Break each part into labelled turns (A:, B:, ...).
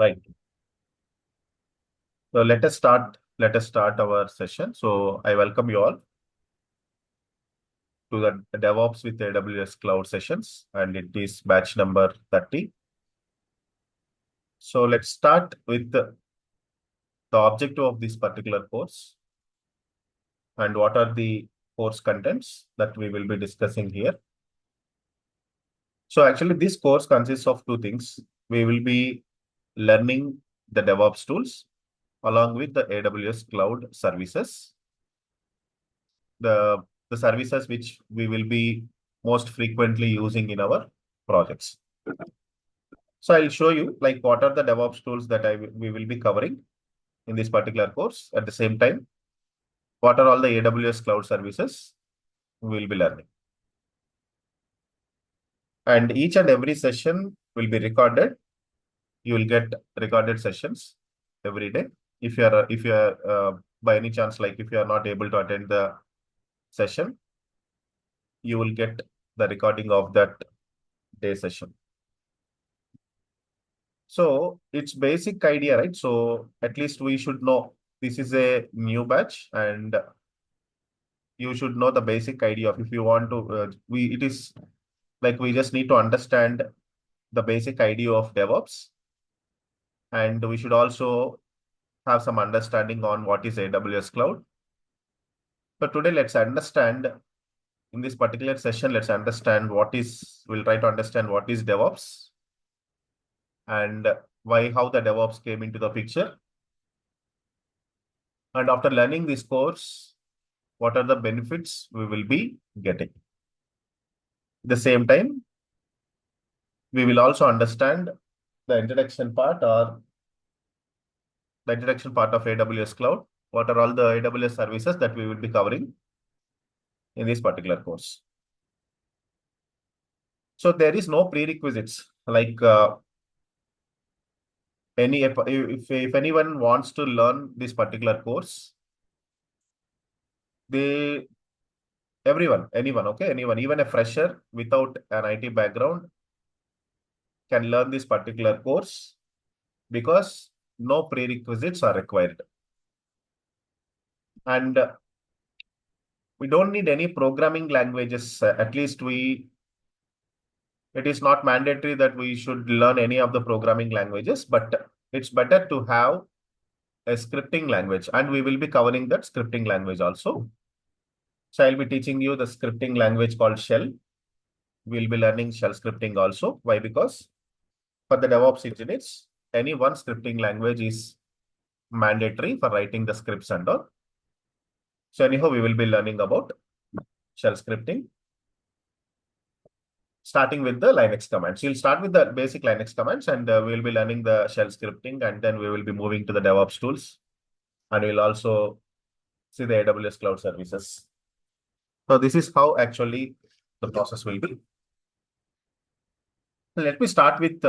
A: Right. So let us start. Let us start our session. So I welcome you all to the DevOps with AWS Cloud sessions, and it is batch number 30. So let's start with the objective of this particular course and what are the course contents that we will be discussing here. So actually, this course consists of two things. We will be learning the DevOps tools along with the AWS Cloud services, the, the services which we will be most frequently using in our projects. So I'll show you like what are the DevOps tools that we will be covering in this particular course. At the same time, what are all the AWS Cloud services we will be learning. And each and every session will be recorded. You will get recorded sessions every day. If you are by any chance, like if you are not able to attend the session, you will get the recording of that day session. So it's basic idea, right? So at least we should know this is a new batch and you should know the basic idea of if you want to, it is like we just need to understand the basic idea of DevOps. And we should also have some understanding on what is AWS Cloud. So today, let's understand in this particular session, let's understand we'll try to understand what is DevOps and how the DevOps came into the picture. And after learning this course, what are the benefits we will be getting? At the same time, we will also understand the introduction part of AWS Cloud. What are all the AWS services that we will be covering in this particular course? So there is no prerequisites like if anyone wants to learn this particular course, anyone, even a fresher without an IT background can learn this particular course because no prerequisites are required. And we don't need any programming languages. At least it is not mandatory that we should learn any of the programming languages, but it's better to have a scripting language. And we will be covering that scripting language also. So I'll be teaching you the scripting language called Shell. We'll be learning Shell scripting also. Why? Because for the DevOps engineers, any one scripting language is mandatory for writing the scripts and all. So anyhow, we will be learning about Shell scripting, starting with the Linux commands. You'll start with the basic Linux commands and we'll be learning the Shell scripting, and then we will be moving to the DevOps tools, and we'll also see the AWS Cloud services. So this is how actually the process will be. Let me start with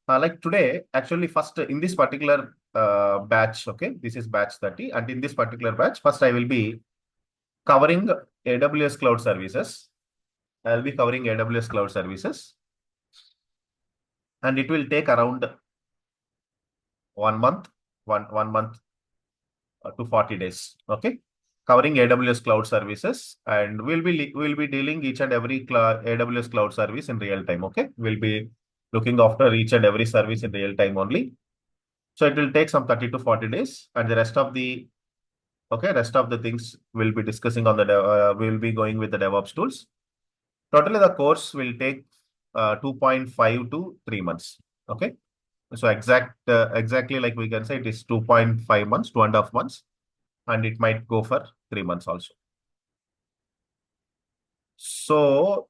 A: like today, actually first in this particular batch, okay, this is batch 30. And in this particular batch, first I will be covering AWS Cloud services. I'll be covering AWS Cloud services. And it will take around 1 month, one month to 40 days, okay, covering AWS Cloud services. And we'll be dealing each and every AWS Cloud service in real time, okay. We'll be looking after each and every service in real time only. So it will take some 30 to 40 days, and the rest of the things we'll be discussing on the we'll be going with the DevOps tools. Totally, the course will take 2.5 to 3 months. Okay, so exactly like we can say it is 2.5 months, 2.5 months, and it might go for 3 months also. So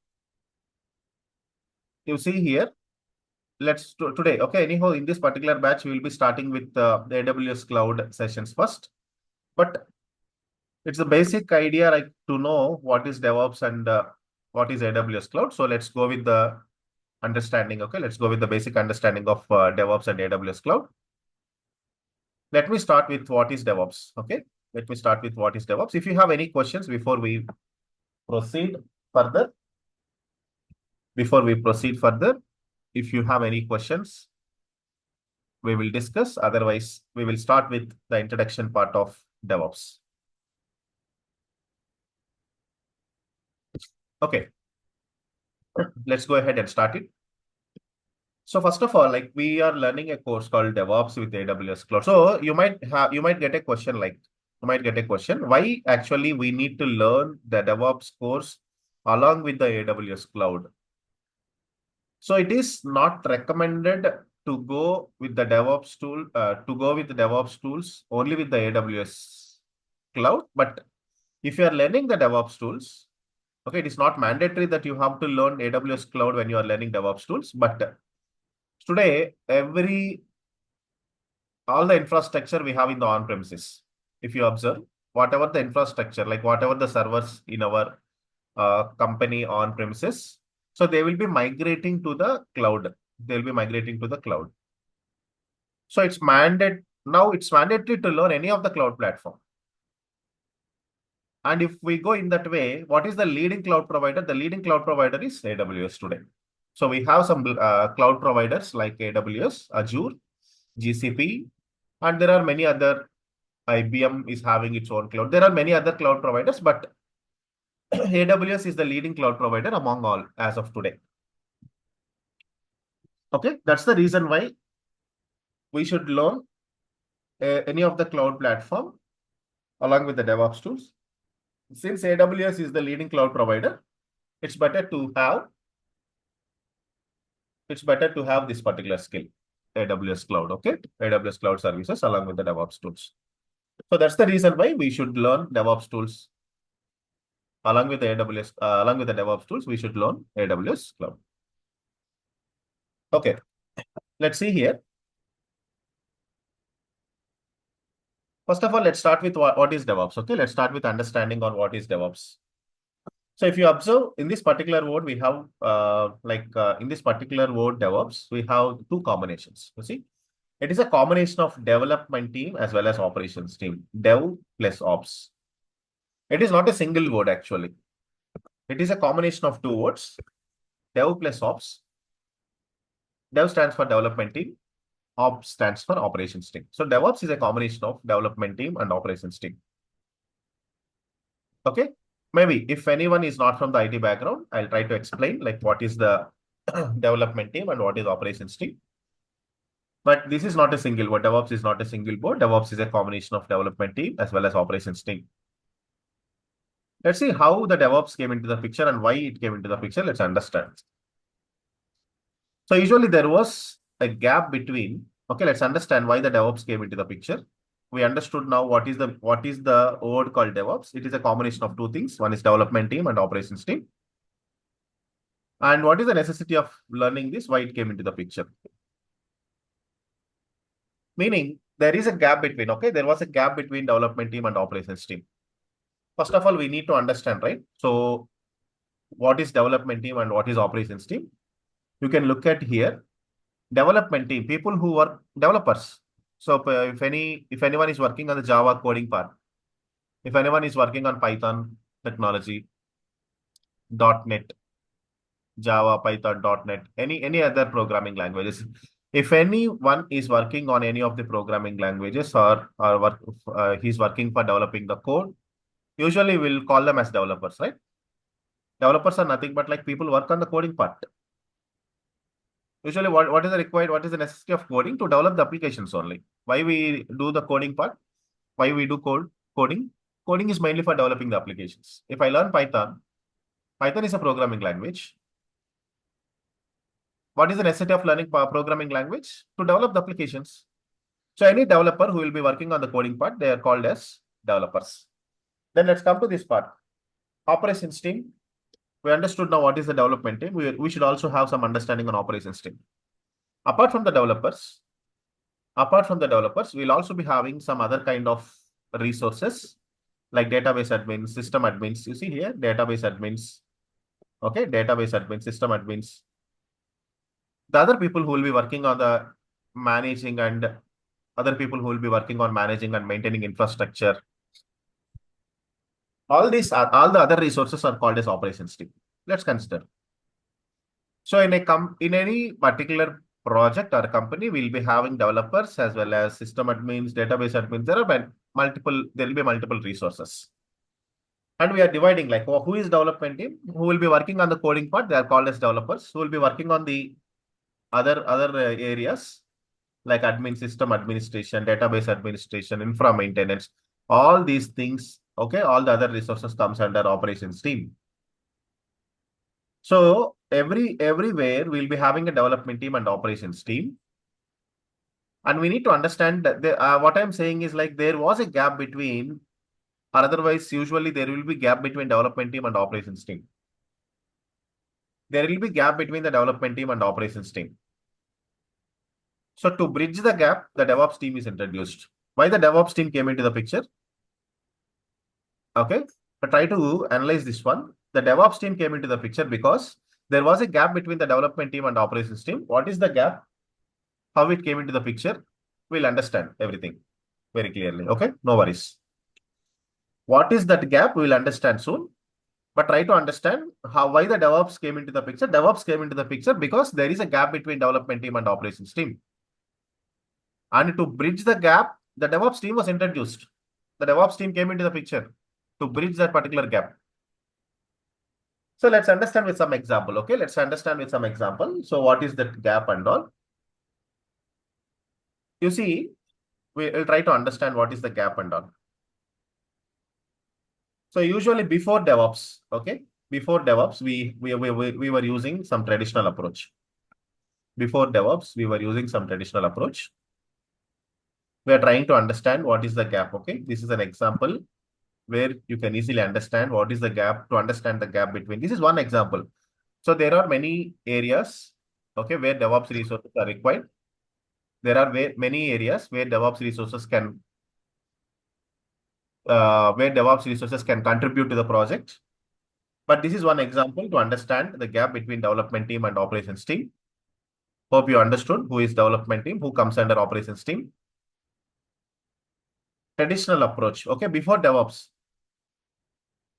A: you see here, let's today. Okay, anyhow, in this particular batch, we will be starting with the AWS Cloud sessions first. But it's a basic idea like to know what is DevOps and what is AWS Cloud. So let's go with the understanding. Okay, let's go with the basic understanding of DevOps and AWS Cloud. Let me start with what is DevOps. Okay, let me start with what is DevOps. If you have any questions before we proceed further, if you have any questions, we will discuss. Otherwise, we will start with the introduction part of DevOps. Okay, let's go ahead and start it. So first of all, like we are learning a course called DevOps with AWS Cloud. So you might get a question like why actually we need to learn the DevOps course along with the AWS Cloud. So it is not recommended to go with the DevOps tool to go with the DevOps tools only with the AWS Cloud. But if you are learning the DevOps tools, okay, it is not mandatory that you have to learn AWS Cloud when you are learning DevOps tools. But today, all the infrastructure we have in the on-premises, if you observe, whatever the infrastructure, like whatever the servers in our company on-premises, so they will be migrating to the cloud. They will be migrating to the cloud. So it's mandatory to learn any of the cloud platform. And if we go in that way, what is the leading cloud provider? The leading cloud provider is AWS today. So we have some cloud providers like AWS, Azure, GCP, and there are many other. IBM is having its own cloud. There are many other cloud providers, but AWS is the leading cloud provider among all as of today. Okay, that's the reason why we should learn any of the cloud platform along with the DevOps tools. Since AWS is the leading cloud provider, it's better to have this particular skill, AWS cloud. Okay, AWS cloud services along with the DevOps tools. So that's the reason why we should learn DevOps tools along with the AWS, along with the DevOps tools. We should learn AWS cloud. Okay, let's see here. First of all, let's start with what is DevOps. Okay, let's start with understanding on what is DevOps. So if you observe in this particular word, we have in this particular word DevOps, we have two combinations. You see, it is a combination of development team as well as operations team. Dev plus ops. It is not a single word actually. It is a combination of two words. Dev plus ops. Dev stands for development team. Ops stands for operations team. So DevOps is a combination of development team and operations team. Okay. Maybe if anyone is not from the IT background, I'll try to explain like what is the development team and what is operations team. But this is not a single word. DevOps is not a single word. DevOps is a combination of development team as well as operations team. Let's see how the DevOps came into the picture and why it came into the picture. Let's understand. So usually there was a gap between, okay, let's understand why the DevOps came into the picture. We understood now what is the word called DevOps. It is a combination of two things. One is development team and operations team. And what is the necessity of learning this? Why it came into the picture? Meaning there is a gap between, okay, there was a gap between development team and operations team. First of all, we need to understand, right? So what is development team and what is operations team? You can look at here, development team, people who are developers. So if anyone is working on the Java coding part, if anyone is working on Python technology, .NET, Java, Python, .NET, any other programming languages. If anyone is working on any of the programming languages or he's working for developing the code, usually we'll call them as developers, right? Developers are nothing but like people work on the coding part. Usually what is the required, what is the necessity of coding? To develop the applications only. Why we do the coding part? Why we do coding? Coding is mainly for developing the applications. If I learn Python, Python is a programming language. What is the necessity of learning programming language? To develop the applications. So any developer who will be working on the coding part, they are called as developers. Then let's come to this part. Operations team. We understood now what is the development team. We should also have some understanding on operations team. Apart from the developers, we'll also be having some other kind of resources like database admins, system admins. You see here, database admins. Okay, database admins, system admins. The other people who will be working on the managing and other people who will be working on managing and maintaining infrastructure. All the other resources are called as operations team. Let's consider. So in any particular project or company will be having developers as well as system admins, database admins. There will be multiple resources. And we are dividing like who is development team, who will be working on the coding part, they are called as developers, who will be working on the other areas like admin, system administration, database administration, infra maintenance, all these things. Okay, all the other resources comes under operations team. So everywhere we'll be having a development team and operations team. And we need to understand that what I'm saying is like there was a gap between, or otherwise usually there will be gap between development team and operations team. There will be gap between the development team and operations team. So to bridge the gap, the DevOps team is introduced. Why the DevOps team came into the picture? Okay, but try to analyze this one. The DevOps team came into the picture because there was a gap between the development team and operations team. What is the gap? How it came into the picture? We'll understand everything very clearly. Okay, no worries. What is that gap? We'll understand soon. But try to understand why the DevOps came into the picture. DevOps came into the picture because there is a gap between development team and operations team. And to bridge the gap, the DevOps team was introduced. The DevOps team came into the picture to bridge that particular gap. So let's understand with some example. Okay, let's understand with some example. So what is that gap and all? You see, we'll try to understand what is the gap and all. So usually before DevOps, okay, before DevOps, we were using some traditional approach. Before DevOps, we were using some traditional approach. We are trying to understand what is the gap. Okay, this is an example where you can easily understand what is the gap, to understand the gap between. This is one example. So there are many areas, okay, where DevOps resources are required. There are many areas where DevOps resources can contribute to the project. But this is one example to understand the gap between development team and operations team. Hope you understood who is development team, who comes under operations team. Traditional approach. Okay, before DevOps,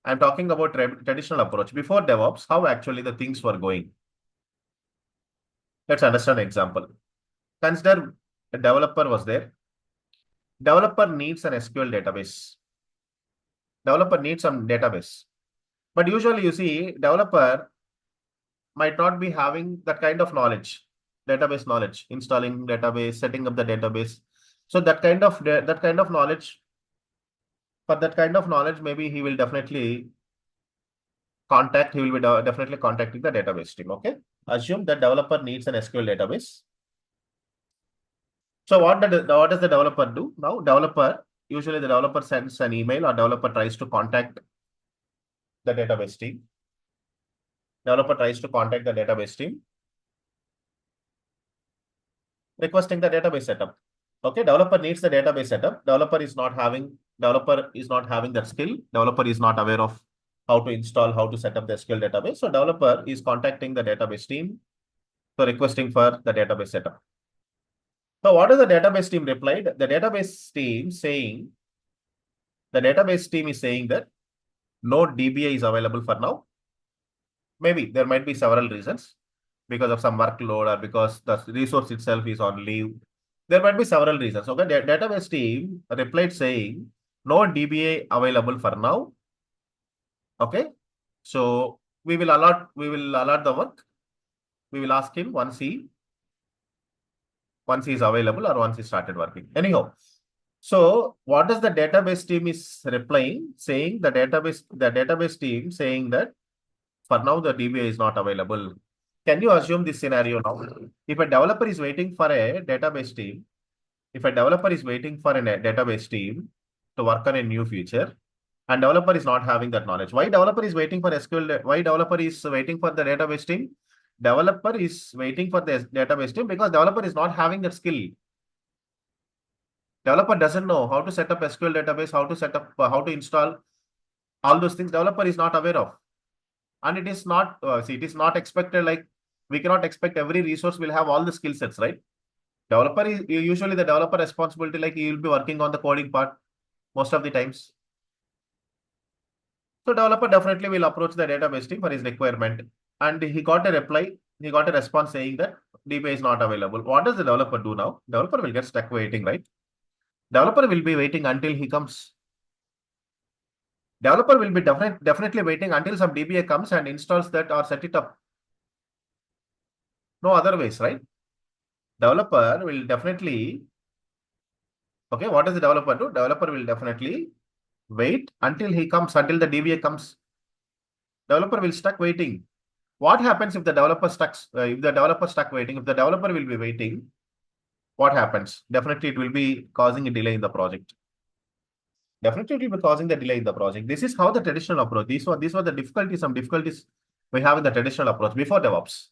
A: I'm talking about traditional approach. Before DevOps, how actually the things were going. Let's understand an example. Consider a developer was there. Developer needs an SQL database. Developer needs some database. But usually you see developer might not be having that kind of knowledge, database knowledge, installing database, setting up the database. So that kind of knowledge, for that kind of knowledge, maybe he will definitely definitely contacting the database team. Okay. Assume that developer needs an SQL database. So what does the developer do? Now, usually the developer sends an email or developer tries to contact the database team. Developer tries to contact the database team, requesting the database setup. Okay, developer needs the database setup. Developer is not having that skill. Developer is not aware of how to install, how to set up the SQL database. So developer is contacting the database team, so requesting for the database setup. So what is the database team replied? The database team is saying that no DBA is available for now. Maybe there might be several reasons, because of some workload or because the resource itself is on leave. There might be several reasons. Okay, database team replied saying no DBA available for now. Okay, so we will allot the work. We will ask him once he is available or once he started working. Anyhow, so what does the database team is replying? Saying the database team saying that for now the DBA is not available. Can you assume this scenario now? If a developer is waiting for a database team, to work on a new feature, and developer is not having that knowledge, why developer is waiting for SQL? Why developer is waiting for the database team? Developer is waiting for the database team because developer is not having that skill. Developer doesn't know how to set up SQL database, how to install all those things. Developer is not aware of. And it is not, it is not expected, like we cannot expect every resource will have all the skill sets, right? Developer is usually the developer responsibility, like he will be working on the coding part most of the times. So developer definitely will approach the database team for his requirement. And he got a reply, he got a response saying that DBA is not available. What does the developer do now? Developer will get stuck waiting, right? Developer will be waiting until he comes. Developer will be definitely waiting until some DBA comes and installs that or set it up. No other ways, right? Developer will definitely, okay, what does the developer do? Developer will definitely wait until he comes, until the DBA comes. Developer will stuck waiting. What happens if the developer stuck waiting? If the developer will be waiting, what happens? Definitely it will be causing a delay in the project. Definitely it will be causing the delay in the project. This is how the traditional approach. These were the difficulties, some difficulties we have in the traditional approach before DevOps.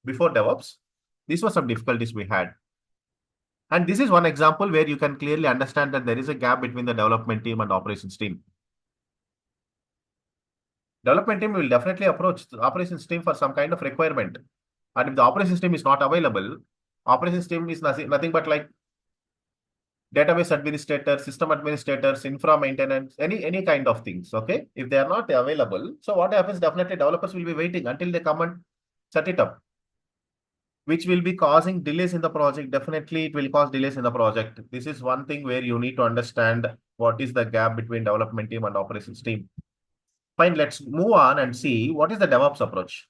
A: Before DevOps, these were some difficulties we had. And this is one example where you can clearly understand that there is a gap between the development team and operations team. Development team will definitely approach the operations team for some kind of requirement. And if the operations team is not available, operations team is nothing but like database administrators, system administrators, infra maintenance, any kind of things. Okay. If they are not available, so what happens? Definitely developers will be waiting until they come and set it up, which will be causing delays in the project. Definitely it will cause delays in the project. This is one thing where you need to understand what is the gap between development team and operations team. Fine, let's move on and see what is the DevOps approach.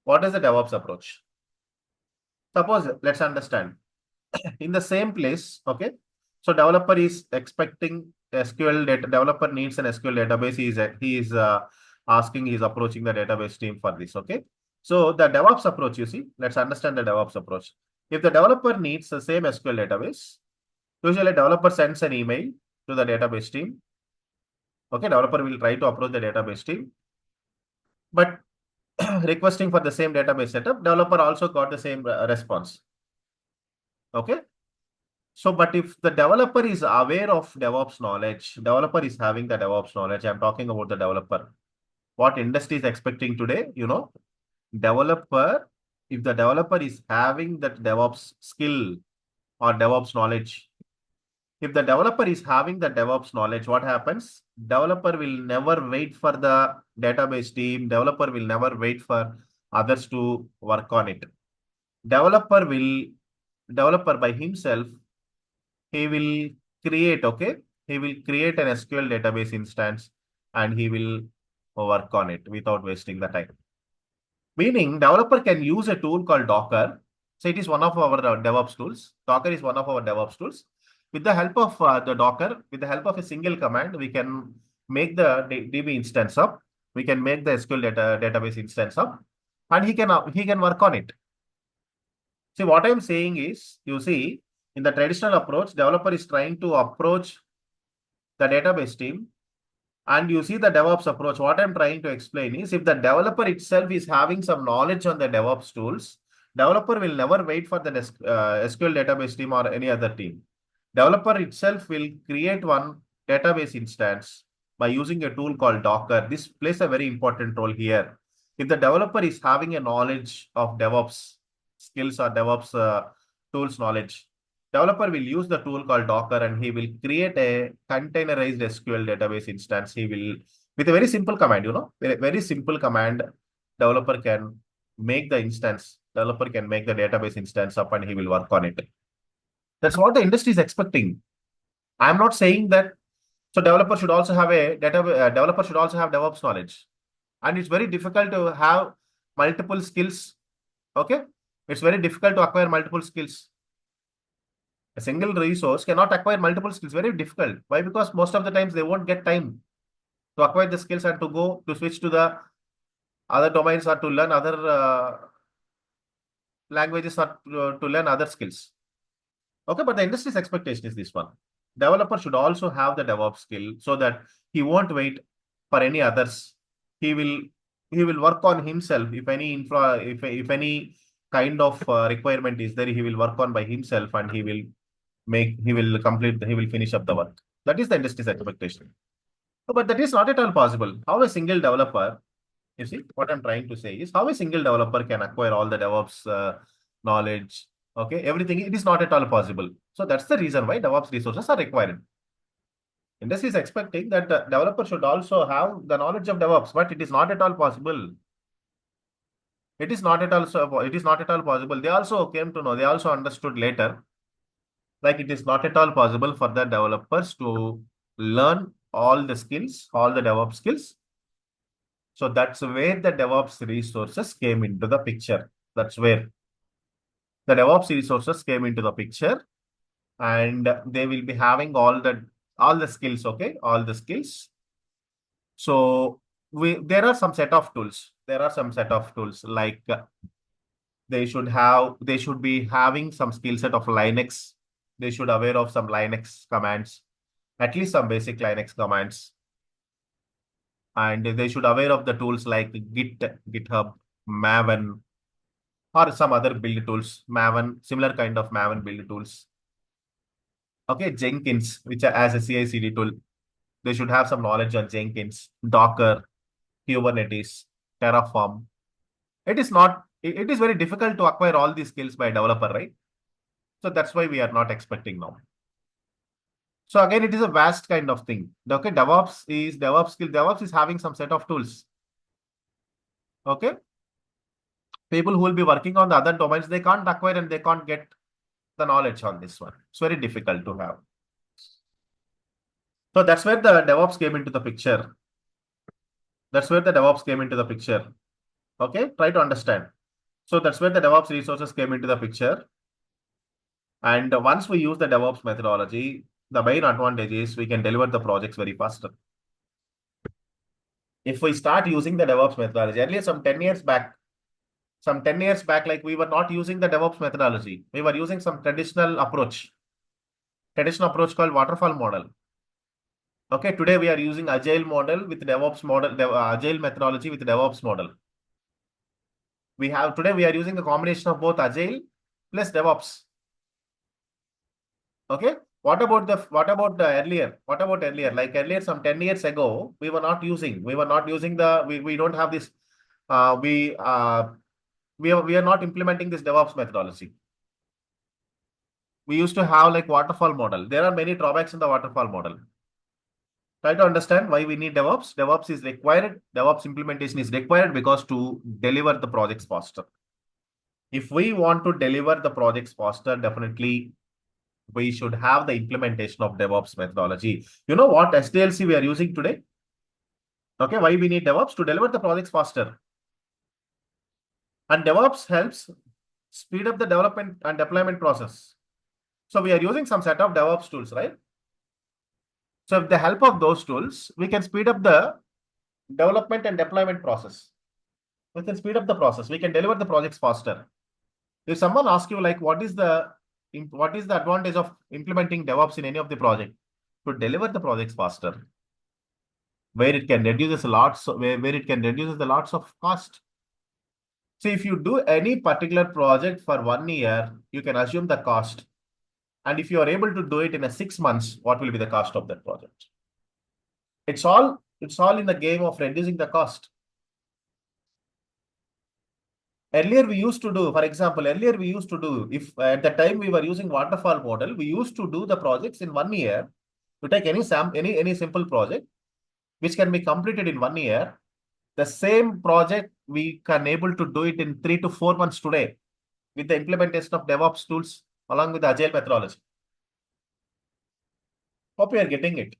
A: What is the DevOps approach? Suppose, let's understand, in the same place, okay? So developer is expecting SQL data, developer needs an SQL database. He is asking, he is approaching the database team for this, okay? So the DevOps approach, you see, let's understand the DevOps approach. If the developer needs the same SQL database, usually developer sends an email to the database team. Okay, developer will try to approach the database team, but requesting for the same database setup, developer also got the same response. Okay. So, but if the developer is aware of DevOps knowledge, developer is having the DevOps knowledge, I'm talking about the developer. What industry is expecting today, developer, if the developer is having that DevOps skill or DevOps knowledge, if the developer is having the DevOps knowledge, what happens? Developer will never wait for the database team. Developer will never wait for others to work on it. Developer by himself, he will create, okay? He will create an SQL database instance and he will work on it without wasting the time. Meaning, developer can use a tool called Docker. So it is one of our DevOps tools. Docker is one of our DevOps tools. With the help of the Docker, with the help of a single command, we can make the DB instance up. We can make the SQL database instance up, and he can work on it. See, what I'm saying is, you see, in the traditional approach, developer is trying to approach the database team. And you see the DevOps approach. What I'm trying to explain is if the developer itself is having some knowledge on the DevOps tools, developer will never wait for the SQL database team or any other team. Developer itself will create one database instance by using a tool called Docker. This plays a very important role here. If the developer is having a knowledge of DevOps skills or DevOps tools knowledge, developer will use the tool called Docker and he will create a containerized SQL database instance. He will, with a very simple command, very simple command, developer can make the database instance up and he will work on it. That's what the industry is expecting. I'm not saying that. So developer should also have DevOps knowledge. And it's very difficult to have multiple skills. Okay. It's very difficult to acquire multiple skills. A single resource cannot acquire multiple skills. Very difficult. Why? Because most of the times they won't get time to acquire the skills and to switch to the other domains or to learn other languages or to learn other skills. Okay, but the industry's expectation is this one. Developer should also have the DevOps skill so that he won't wait for any others. He will work on himself. If any kind of requirement is there, he will work on by himself and he will finish up the work. That is the industry's expectation. But that is not at all possible. How a single developer, you see, what I'm trying to say is how a single developer can acquire all the DevOps knowledge. Okay, everything, it is not at all possible. So that's the reason why DevOps resources are required. Industry is expecting that the developer should also have the knowledge of DevOps, but it is not at all possible. It is not at all it is not at all possible. They also came to know, they also understood later, like it is not at all possible for the developers to learn all the skills, all the DevOps skills. So that's where the DevOps resources came into the picture. That's where the DevOps resources came into the picture, and they will be having all the skills, okay, all the skills. So there are some set of tools. There are some set of tools like they should be having some skill set of Linux. They should aware of some Linux commands, at least some basic Linux commands, and they should aware of the tools like Git, GitHub, Maven, or some other build tools. Maven, similar kind of Maven build tools. Okay, Jenkins, which are as a CI/CD tool. They should have some knowledge on Jenkins, Docker, Kubernetes, Terraform. It is very difficult to acquire all these skills by a developer, right? So that's why we are not expecting now. So again, it is a vast kind of thing. Okay, DevOps skill. DevOps is having some set of tools. Okay, people who will be working on the other domains, they can't acquire and they can't get the knowledge on this one. It's very difficult to have. So that's where the DevOps came into the picture. That's where the DevOps came into the picture. Okay, try to understand. So that's where the DevOps resources came into the picture. And once we use the DevOps methodology, the main advantage is we can deliver the projects very faster. If we start using the DevOps methodology, earlier some 10 years back, like we were not using the DevOps methodology. We were using some traditional approach called waterfall model. Okay, today we are using agile model with DevOps model, agile methodology with DevOps model. Today we are using a combination of both agile plus DevOps. Okay. What about the earlier? What about earlier? Like earlier, some 10 years ago, we were not using we don't have this, we are not implementing this DevOps methodology. We used to have like waterfall model. There are many drawbacks in the waterfall model. Try to understand why we need DevOps. DevOps is required. DevOps implementation is required because to deliver the projects faster. If we want to deliver the projects faster, definitely we should have the implementation of DevOps methodology. You know what SDLC we are using today? Okay, why we need DevOps? To deliver the projects faster. And DevOps helps speed up the development and deployment process. So we are using some set of DevOps tools, right? So with the help of those tools, we can speed up the development and deployment process. We can speed up the process. We can deliver the projects faster. If someone asks you like, what is the advantage of implementing DevOps in any of the project? To deliver the projects faster, where it can reduce the lots of cost. So if you do any particular project for 1 year, you can assume the cost. And if you are able to do it in 6 months, what will be the cost of that project? It's all in the game of reducing the cost. Earlier we used to do, for example, if at the time we were using waterfall model, we used to do the projects in 1 year. To take any simple project, which can be completed in 1 year, the same project we can able to do it in 3 to 4 months today with the implementation of DevOps tools along with the agile methodology. Hope you are getting it.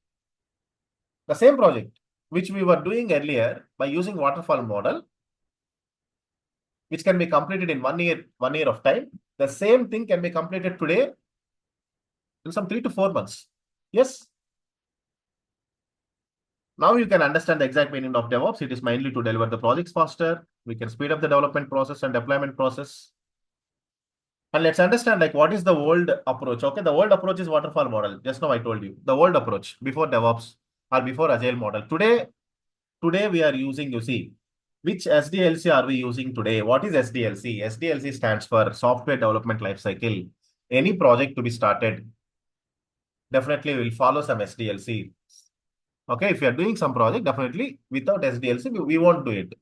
A: The same project which we were doing earlier by using waterfall model, which can be completed in 1 year of time, the same thing can be completed today in some 3 to 4 months. Yes. Now you can understand the exact meaning of DevOps. It is mainly to deliver the projects faster. We can speed up the development process and deployment process. And let's understand like what is the old approach. Okay, the old approach is waterfall model. Just now I told you the old approach before DevOps or before agile model. Today we are using, you see, which SDLC are we using today? What is SDLC? SDLC stands for Software Development Lifecycle. Any project to be started, definitely will follow some SDLC. Okay, if you are doing some project, definitely without SDLC, we won't do it.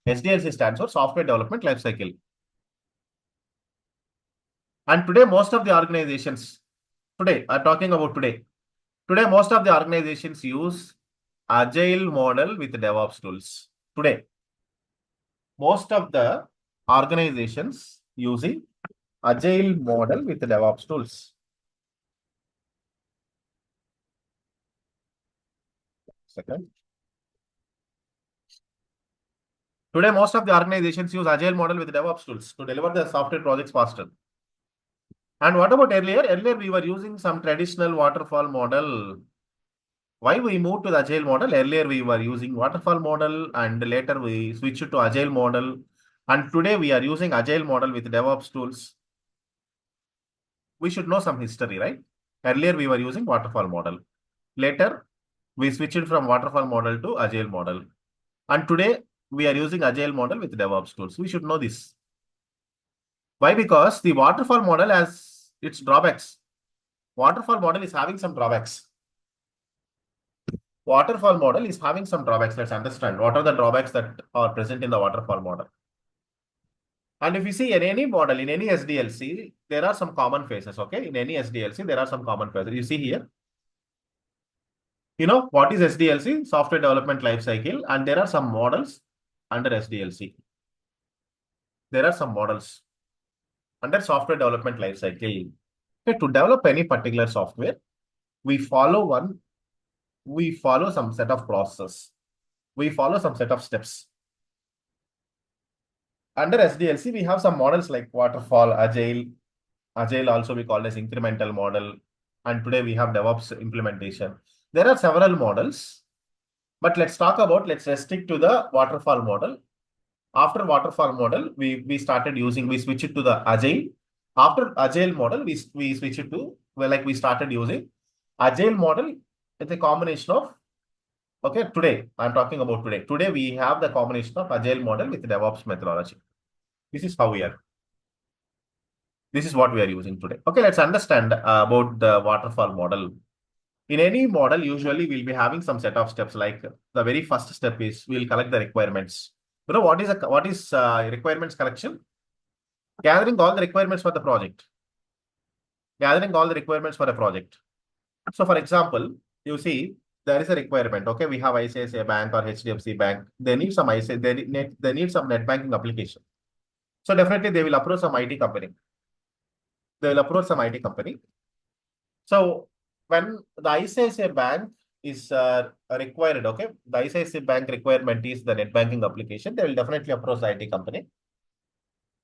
A: SDLC stands for Software Development Lifecycle. And today, most of the organizations, I'm talking about today. Today, most of the organizations use Agile model with DevOps tools. Today, most of the organizations using agile model with DevOps tools. Second. Today, most of the organizations use agile model with DevOps tools to deliver their software projects faster. And what about earlier? Earlier, we were using some traditional waterfall model. Why we moved to the agile model? Earlier, we were using waterfall model and later we switched to agile model. And today, we are using agile model with DevOps tools. We should know some history, right? Earlier, we were using waterfall model. Later, we switched from waterfall model to agile model. And today, we are using agile model with DevOps tools. We should know this. Why? Because the waterfall model has its drawbacks. Waterfall model is having some drawbacks. Waterfall model is having some drawbacks. Let's understand what are the drawbacks that are present in the waterfall model. And if you see in any model, in any SDLC, there are some common phases. Okay, in any SDLC, there are some common phases. You see here. You know what is SDLC? Software Development Lifecycle, and there are some models under SDLC. There are some models under Software Development Lifecycle. Okay, to develop any particular software, we follow some set of processes. We follow some set of steps. Under SDLC, we have some models like waterfall, agile. Agile also we call as incremental model. And today we have DevOps implementation. There are several models, but let's restrict to the waterfall model. After waterfall model, we switch it to the agile. After agile model, we switch it to, we started using agile model with a combination of, okay, today, I'm talking about today. Today, we have the combination of agile model with DevOps methodology. This is how we are. This is what we are using today. Okay, let's understand about the waterfall model. In any model, usually we'll be having some set of steps. Like the very first step is we'll collect the requirements. You know what is requirements collection? Gathering all the requirements for the project. Gathering all the requirements for a project. So, for example, you see there is a requirement. Okay, we have ICICI Bank or HDFC Bank. They need some they need some net banking application. So definitely they will approach some IT company. They will approach some IT company. So when the ICICI Bank is required, okay, the ICICI Bank requirement is the net banking application, they will definitely approach the IT company.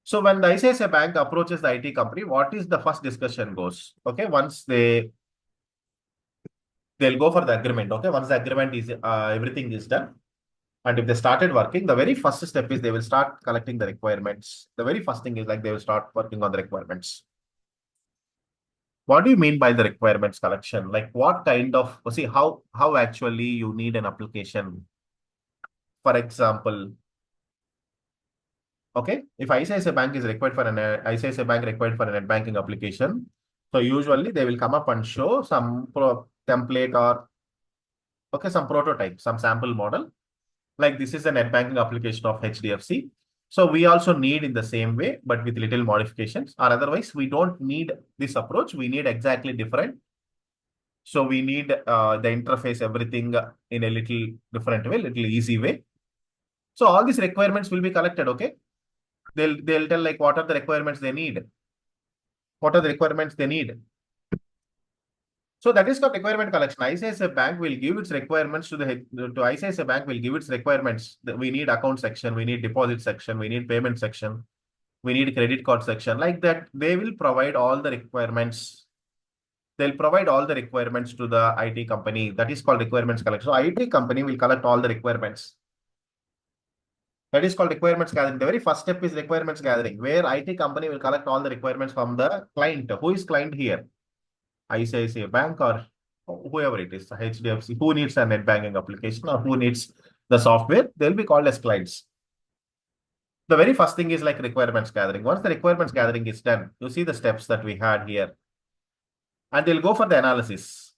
A: So when the ICICI Bank approaches the IT company, what is the first discussion goes? Okay, once they'll go for the agreement. Okay, once the agreement is everything is done, and if they started working, the very first step is they will start collecting the requirements. The very first thing is like they will start working on the requirements. What do you mean by the requirements collection? Like what kind of, see how actually you need an application. For example, okay, if ICICI Bank is required for ICICI Bank required for a net banking application, so usually they will come up and show some template or okay, some prototype, some sample model. Like this is a net banking application of HDFC. So we also need in the same way, but with little modifications, or otherwise we don't need this approach. We need exactly different. So we need the interface, everything in a little different way, little easy way. So all these requirements will be collected. Okay, they'll tell like what are the requirements they need. What are the requirements they need? So that is called requirement collection. ICICI Bank will give its requirements to ICICI Bank will give its requirements. We need account section, we need deposit section, we need payment section, we need credit card section. Like that, they will provide all the requirements. They'll provide all the requirements to the IT company. That is called requirements collection. So IT company will collect all the requirements. That is called requirements gathering. The very first step is requirements gathering, where IT company will collect all the requirements from the client. Who is client here? ICICI Bank or whoever it is, HDFC, who needs a net banking application or who needs the software, they'll be called as clients. The very first thing is like requirements gathering. Once the requirements gathering is done, you see the steps that we had here. And they'll go for the analysis.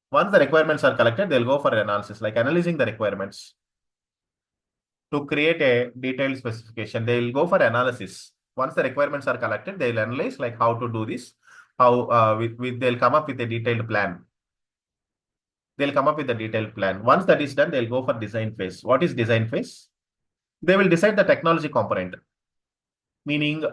A: Once the requirements are collected, they'll go for analysis, like analyzing the requirements. To create a detailed specification, they'll go for analysis. Once the requirements are collected, they'll analyze like how to do this, how they'll come up with a detailed plan. They'll come up with a detailed plan. Once that is done, they'll go for design phase. What is design phase? They will decide the technology component. meaning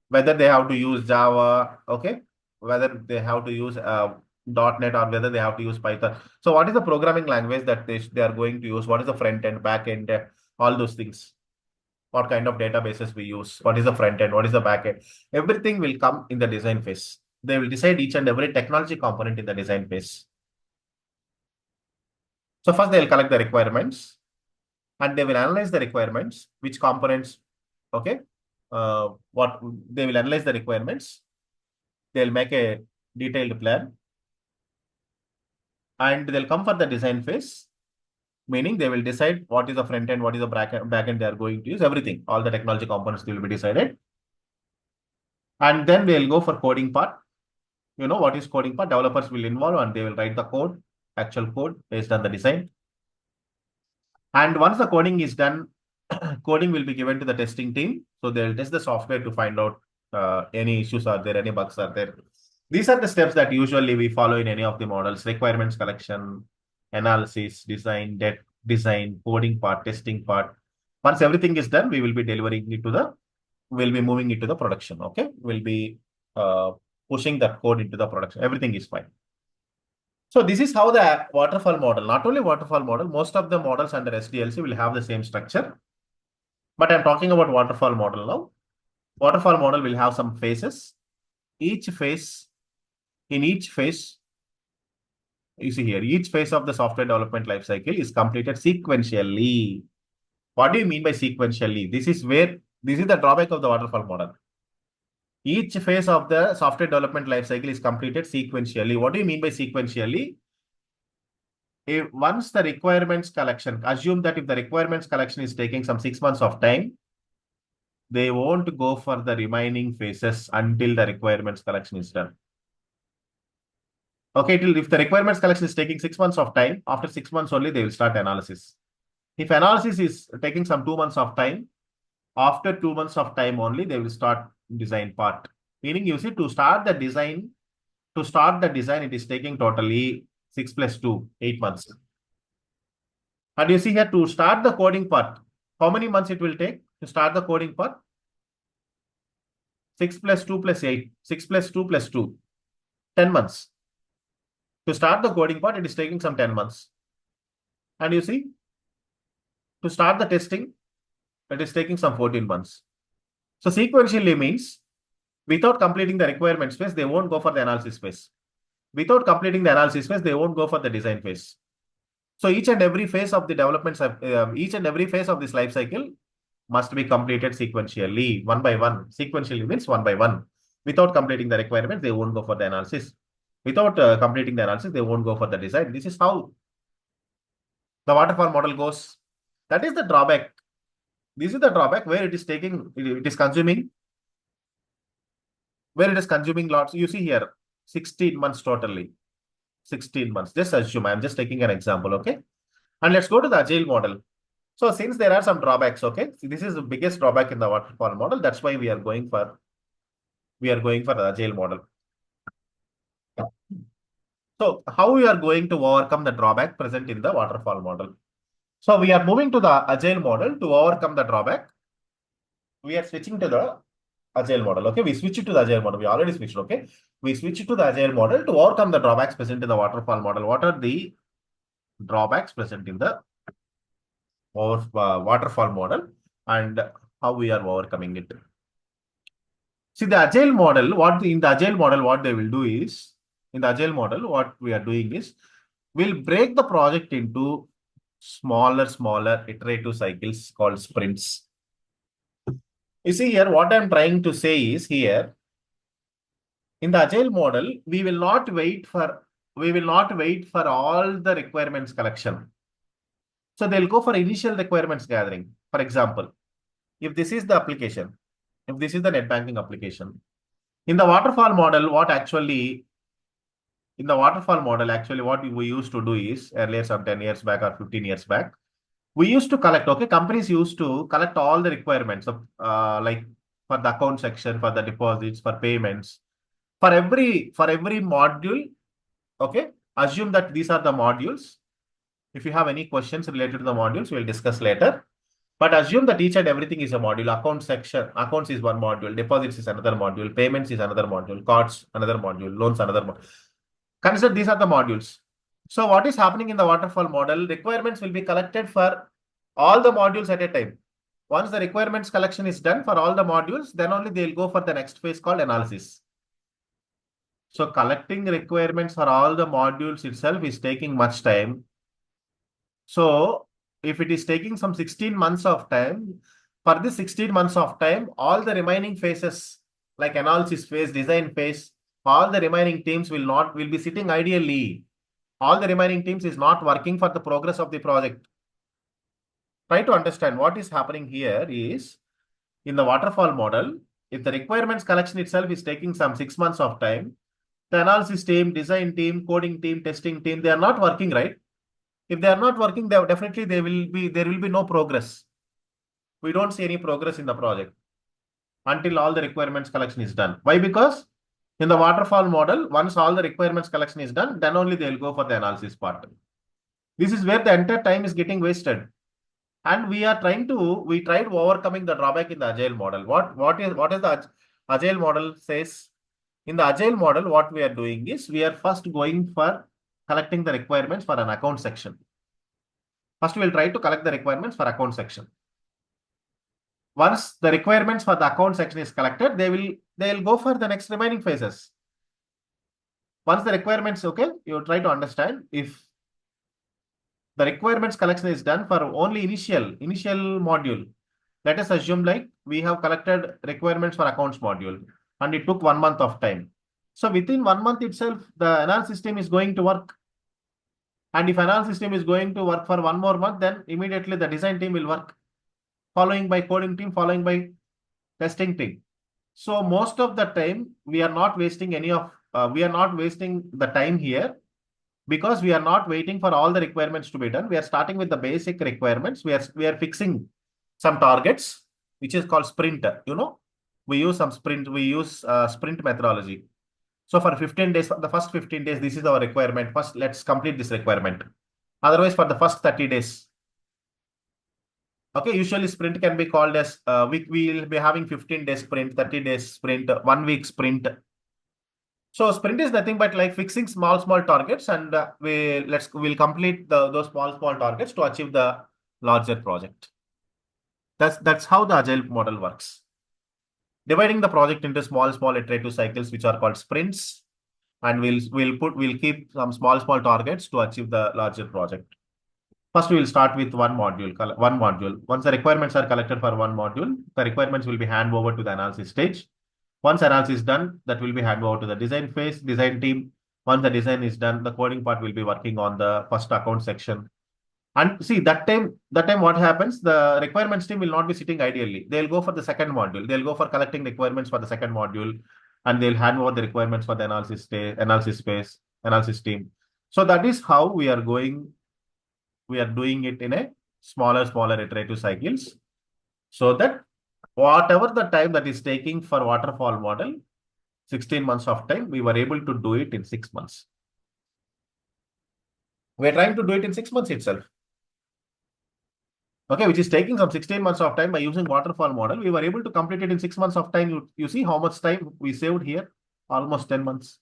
A: whether they have to use Java, okay, whether they have to use .NET or whether they have to use Python. So what is the programming language that they are going to use? What is the front end, back end, all those things? What kind of databases we use? What is the front end? What is the back end? Everything will come in the design phase. They will decide each and every technology component in the design phase. So first they will collect the requirements and they will analyze the requirements, which components, okay, what they will analyze the requirements. They'll make a detailed plan and they'll come for the design phase, meaning they will decide what is the front end, what is the back end they are going to use, everything, all the technology components will be decided. And then they'll go for coding part. You know what is coding part? Developers will involve and they will write the code, actual code based on the design. And once the coding is done, coding will be given to the testing team. So they'll test the software to find out any issues are there, any bugs are there. These are the steps that usually we follow in any of the models: requirements collection, analysis, design, coding part, testing part. Once everything is done, we will be delivering it to the, we'll be moving it to the production. Okay. We'll be pushing that code into the production. Everything is fine. So this is how the waterfall model, not only waterfall model, most of the models under SDLC will have the same structure. But I'm talking about waterfall model now. Waterfall model will have some phases. In each phase, you see here, each phase of the software development lifecycle is completed sequentially. What do you mean by sequentially? This is the drawback of the waterfall model. Each phase of the software development lifecycle is completed sequentially. What do you mean by sequentially? Once the requirements collection, assume that if the requirements collection is taking some 6 months of time, they won't go for the remaining phases until the requirements collection is done. Okay, if the requirements collection is taking 6 months of time, after 6 months only they will start analysis. If analysis is taking some 2 months of time, after 2 months of time only they will start design part. Meaning, you see, to start the design, it is taking totally 6 plus 2, 8 months. And you see here, to start the coding part, how many months it will take to start the coding part? 6 plus 2 plus 8, 6 plus 2 plus 2, 10 months. To start the coding part, it is taking some 10 months. And you see, to start the testing, it is taking some 14 months. So sequentially means without completing the requirements phase, they won't go for the analysis phase. Without completing the analysis phase, they won't go for the design phase. So each and every phase of the development, each and every phase of this life cycle must be completed sequentially, one by one. Sequentially means one by one. Without completing the requirements, they won't go for the analysis. Without completing the analysis, they won't go for the design. This is how the waterfall model goes. That is the drawback. This is the drawback where it is consuming lots. You see here, 16 months totally. 16 months. Just assume, I'm just taking an example, okay? And let's go to the agile model. So since there are some drawbacks, okay, so this is the biggest drawback in the waterfall model. That's why we are going for the agile model. So how we are going to overcome the drawback present in the waterfall model? So we are moving to the agile model to overcome the drawback. We are switching to the agile model. Okay, we switch it to the agile model. We already switched. Okay, we switch it to the agile model to overcome the drawbacks present in the waterfall model. What are the drawbacks present in the waterfall model and how we are overcoming it? See, the agile model, what they will do is, in the agile model, what we are doing is, we'll break the project into smaller iterative cycles called sprints. You see here, what I'm trying to say is here, in the agile model, we will not wait for all the requirements collection. So they'll go for initial requirements gathering. For example, if this is the application, if this is the net banking application, in the waterfall model, what we used to do is, earlier some 10 years back or 15 years back, we used to collect, okay, companies used to collect all the requirements of like for the account section, for the deposits, for payments, for every module. Okay, assume that these are the modules. If you have any questions related to the modules, we'll discuss later. But assume that each and everything is a module. Account section, accounts is one module, deposits is another module, payments is another module, cards another module, loans another module. Consider these are the modules. So what is happening in the waterfall model? Requirements will be collected for all the modules at a time. Once the requirements collection is done for all the modules, then only they'll go for the next phase called analysis. So collecting requirements for all the modules itself is taking much time. So if it is taking some 16 months of time, for this 16 months of time, all the remaining phases like analysis phase, design phase, all the remaining teams will be sitting ideally. All the remaining teams is not working for the progress of the project. Try to understand what is happening here is in the waterfall model, if the requirements collection itself is taking some 6 months of time, the analysis team, design team, coding team, testing team, they are not working, right? If they are not working, there will be no progress. We don't see any progress in the project until all the requirements collection is done. Why? Because in the waterfall model, once all the requirements collection is done, then only they'll go for the analysis part. This is where the entire time is getting wasted. And we tried overcoming the drawback in the agile model. What is the agile model says? In the agile model, what we are doing is we are first going for collecting the requirements for an account section. First, we'll try to collect the requirements for account section. Once the requirements for the account section is collected, they'll go for the next remaining phases. Once the requirements, okay, you try to understand if the requirements collection is done for only initial module. Let us assume like we have collected requirements for accounts module and it took 1 month of time. So within 1 month itself, the analysis system is going to work. And if analysis system is going to work for 1 more month, then immediately the design team will work, following by coding team, following by testing team. So most of the time, we are not wasting the time here because we are not waiting for all the requirements to be done. We are starting with the basic requirements. We are fixing some targets, which is called sprint. We use sprint methodology. So for 15 days, for the first 15 days, this is our requirement. First, let's complete this requirement. Otherwise, for the first 30 days. Okay, usually sprint can be called as, we will be having 15 days sprint, 30 days sprint, 1 week sprint. So sprint is nothing but like fixing small targets, and we'll complete those small targets to achieve the larger project. That's how the agile model works. Dividing the project into small iterative cycles, which are called sprints, and we'll keep some small targets to achieve the larger project. First, we will start with one module. Once the requirements are collected for one module, the requirements will be handed over to the analysis stage. Once analysis is done, that will be handed over to the design phase, design team. Once the design is done, the coding part will be working on the first account section. And see, that time what happens, the requirements team will not be sitting ideally. They'll go for the second module. They'll go for collecting requirements for the second module, and they'll hand over the requirements for the analysis phase, analysis team. So that is how we are doing it in a smaller iterative cycles, so that whatever the time that is taking for waterfall model, 16 months of time, we were able to do it in 6 months. We're trying to do it in 6 months itself. Okay, which is taking some 16 months of time by using waterfall model. We were able to complete it in 6 months of time. You see how much time we saved here? Almost 10 months.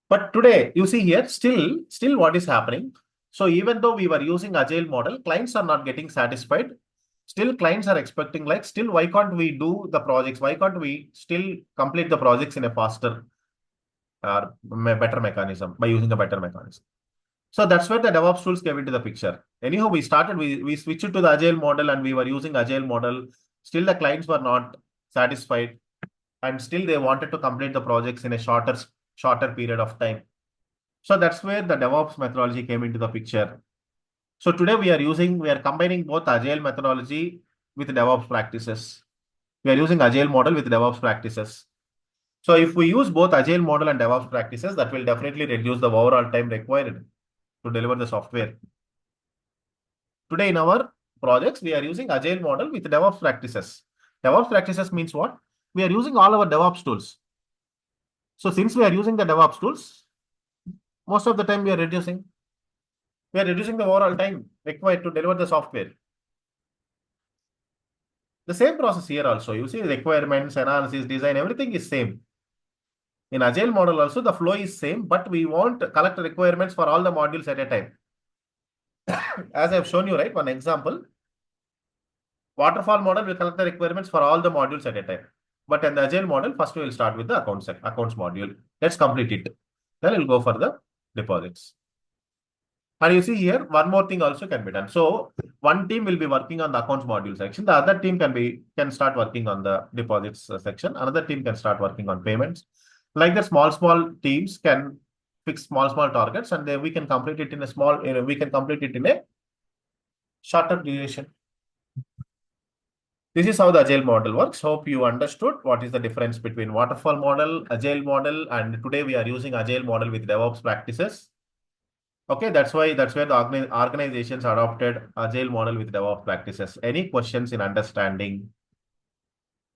A: But today, you see here, still what is happening? So even though we were using agile model, clients are not getting satisfied. Still, clients are expecting like, still, why can't we do the projects? Why can't we still complete the projects in a faster or better mechanism by using a better mechanism? So that's where the DevOps tools came into the picture. Anyhow, we switched to the agile model and we were using agile model. Still, the clients were not satisfied, and still they wanted to complete the projects in a shorter period of time. So that's where the DevOps methodology came into the picture. So today we are combining both agile methodology with DevOps practices. We are using agile model with DevOps practices. So if we use both agile model and DevOps practices, that will definitely reduce the overall time required to deliver the software. Today in our projects, we are using agile model with DevOps practices. DevOps practices means what? We are using all our DevOps tools. So since we are using the DevOps tools, most of the time we are reducing the overall time required to deliver the software. The same process here also. You see requirements, analysis, design, everything is same. In Agile model also, the flow is same, but we want to collect requirements for all the modules at a time. As I have shown you, right, one example. Waterfall model will collect the requirements for all the modules at a time. But in the Agile model, first we will start with the accounts module. Let's complete it. Then we'll go for the deposits. And you see here, one more thing also can be done. So one team will be working on the accounts module section. The other team can start working on the deposits section. Another team can start working on payments. Like the small teams can fix small targets, and then we can complete it in a we can complete it in a shorter duration. This is how the Agile model works. Hope you understood what is the difference between waterfall model, Agile model, and today we are using Agile model with DevOps practices. Okay, that's why the organizations adopted Agile model with DevOps practices. Any questions in understanding?